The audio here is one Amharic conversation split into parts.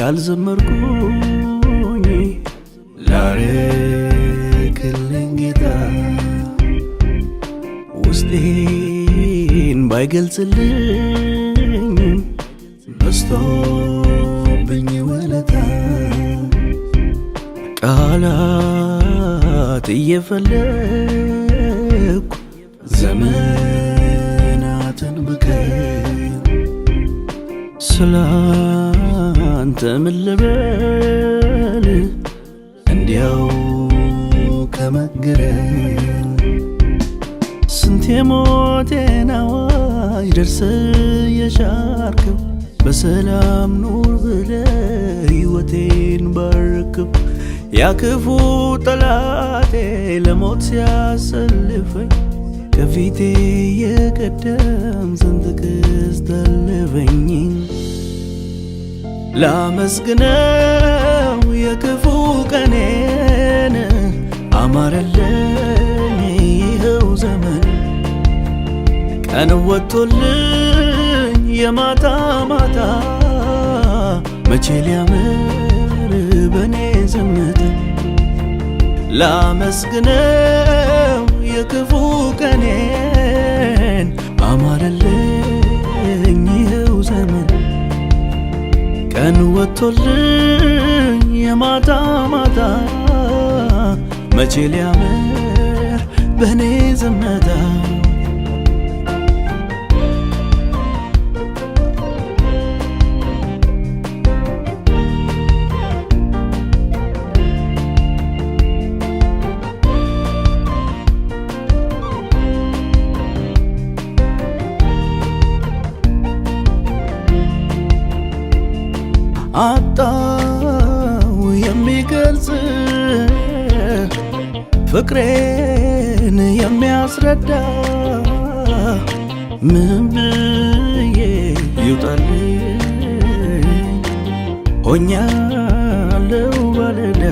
ያልዘመርኩኝ ላረክልኝ ጌታ ውስጤን ባይገልጽልኝም በዝቶብኝ ውለታ ቃላት እየፈለግኩ ዘመናትን ብከን ስላንተ ምን ልበል እንዲያው ከመገረም ስንት የሞቴን አዋጅ ደርሰህ የሻርከው በሰላም ኑር ብለህ ሕይወቴን ባረክው ያ ክፉ ጠላቴ ለሞት ሲያሰልፈኝ ከፊቴ የቀደም ስንጥቅስ ታለፈኝ ላመስግነው የክፉ ቀኔን አማረልኝ ይኸው ዘመን ቀን ወጥቶልኝ የማታ ማታ መቼ ሊያምር በኔ ዝምታ ላመስግነው የክፉ ቀኔን አማረልኝ ይኸው ዘመን ቀን ወጥቶልኝ የማታ ማታ መቼ ሊያምር በኔ ዝምታ አጣው የሚገልጽ ፍቅሬን የሚያስረዳ ምን ብዬ ይውጣልኝ ሆኛለሁ ባለዕዳ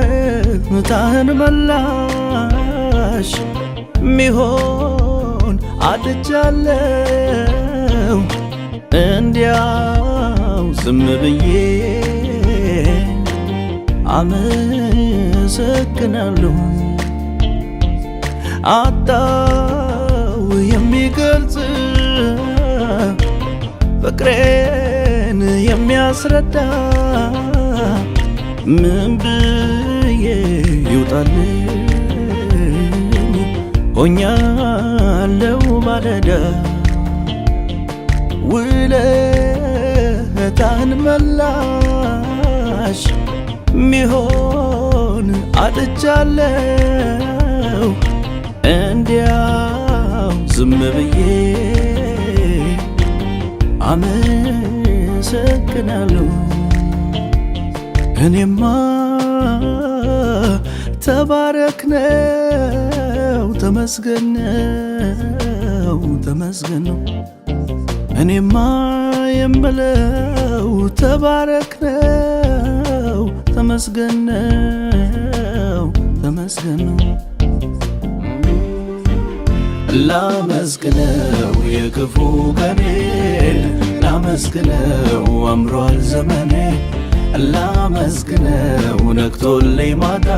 ውለታህን መላሽ ሚሆን አጥቻለሁ እንዲያው ዝም ብዬ አመሰግናለሁ አጣው የሚገልጽ ፍቅሬን የሚያስረዳ ምን ብዬ ይውጣልኝ ሆኛለሁ ባለዕዳ ውለታህን መላሽ ሚሆን አጥቻለሁ እንዲያው ዝም ብዬ አመሰግናለሁ እኔማ ተባረክነው ተመስገነው ተመስገነው እኔማ የምለው ተባረክነው ተመስገነው ተመስገነው ላመስግነው የክፉ ቀኔን ላመስግነው አምሯል ዘመኔ ላመስግነው ነግቶልኝ ማታ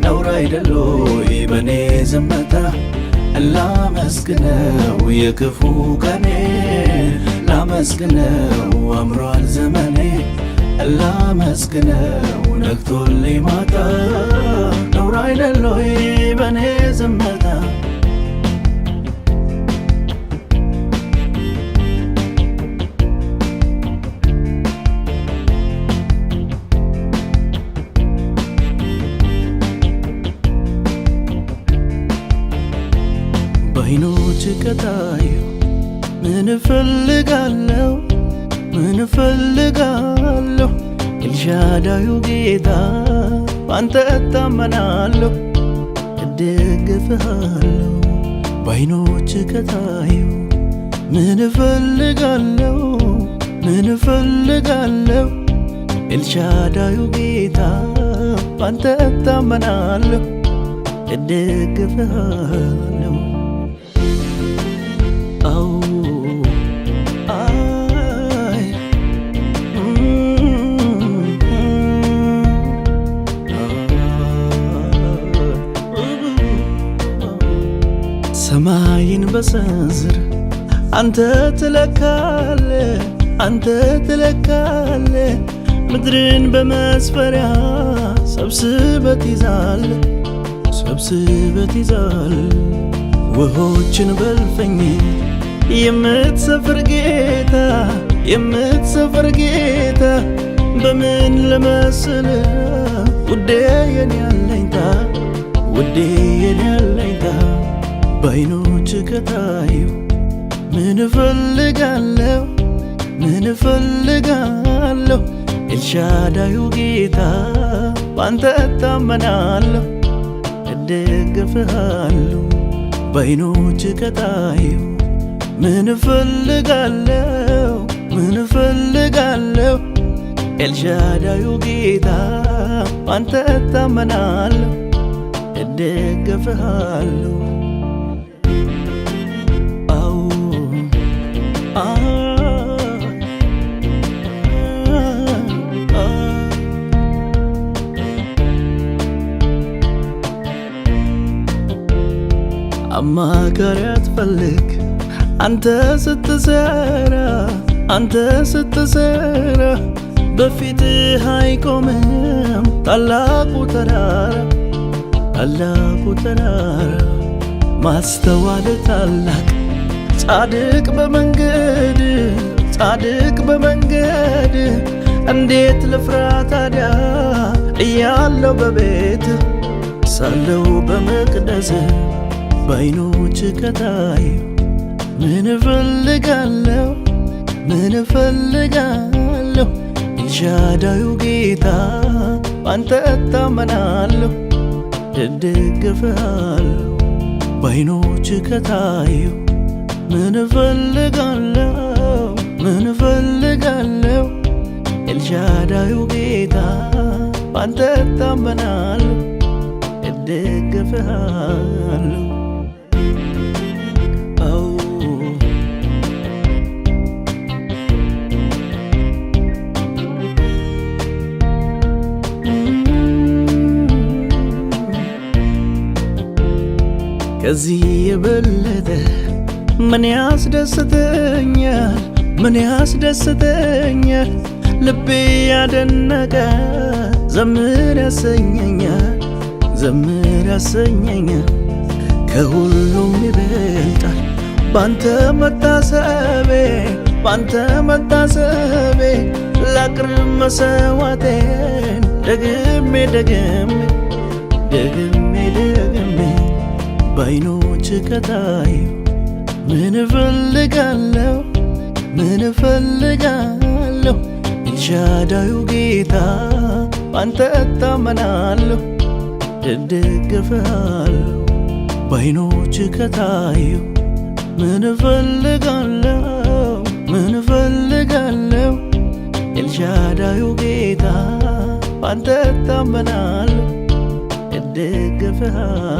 ነውር አይደል ሆይ በኔ ዝምታ ላመስግነው የክፉ ቀኔን ላመስግነው አምሯል ዘመኔ ላመስግነው ነግቶልኝ ማታ ነውር አይደል ሆይ በኔ ዝምታ በዓይኖች ከታዩ ምን እፈልጋለሁ ምን እፈልጋለሁ ኤልሻዳዩ ጌታ ባንተ እታመናለሁ እደግፍሃለሁ በዓይኖች ከታዩ ምን እፈልጋለሁ ምን እፈልጋለሁ ኤልሻዳዩ ጌታ ባንተ እታመናለሁ እደግፍሃለሁ በሰንዝር አንተ ትለካለ አንተ ትለካለ ምድርን በመስፈሪያ ሰብስበት ይዛል ሰብስበት ይዛል ውሆችን በልፈኝ የምትሰፍር ጌታ የምትሰፍር ጌታ በምን ልመስል ውዴ የኔ አለኝታ ውዴ የኔ አለኝታ በዓይኖች ከታዩ ምን እፈልጋለሁ ምን እፈልጋለሁ ኤልሻዳዩ ጌታ ባንተ እታመናለሁ እደግፍሃለሁ በዓይኖች ከታዩ ምን እፈልጋለሁ ምን እፈልጋለሁ ኤልሻዳዩ ጌታ ባንተ እታመናለሁ እደግፍሃለሁ አማካሪ አትፈልግ አንተ ስትሰራ አንተ ስትሰራ በፊትህ አይቆምም ታላቁ ተራራ ታላቁ ተራራ ማስተዋል ታላቅ ጻድቅ በመንገድ ጻድቅ በመንገድ እንዴት ልፍራ ታዲያ እያለው በቤት ሳለው በመቅደስ በዓይኖች ከታዩ ምን እፈልጋለሁ ምን እፈልጋለሁ ኤልሻዳዩ ጌታ ባንተ እታመናለሁ እደግፍሃለሁ በዓይኖች ከታዩ ምን እፈልጋለሁ ምን እፈልጋለሁ ኤልሻዳዩ ጌታ ባንተ እታመናለሁ እደግፍሃለሁ ከዚህ የበለጠ ምን ያስደስተኛል ምን ያስደስተኛል ልቤ ያደነቀ ዘምር ያሰኘኛል ዘምር ያሰኘኛል ከሁሉም ይበልጣል ባንተ መታሰቤ ባንተ መታሰቤ ላቅርብ መሰዋዕቴን ደግሜ ደግሜ ደግሜ ደግሜ በዓይኖች ከታዩ ምን እፈልጋለሁ ምን እፈልጋለሁ ኤልሻዳዩ ጌታ ባንተ እታመናለሁ እደግፍሃለሁ በዓይኖች ከታዩ ምን እፈልጋለሁ ምን እፈልጋለሁ ኤልሻዳዩ ጌታ ባንተ እታመናለሁ እደግፍሃለሁ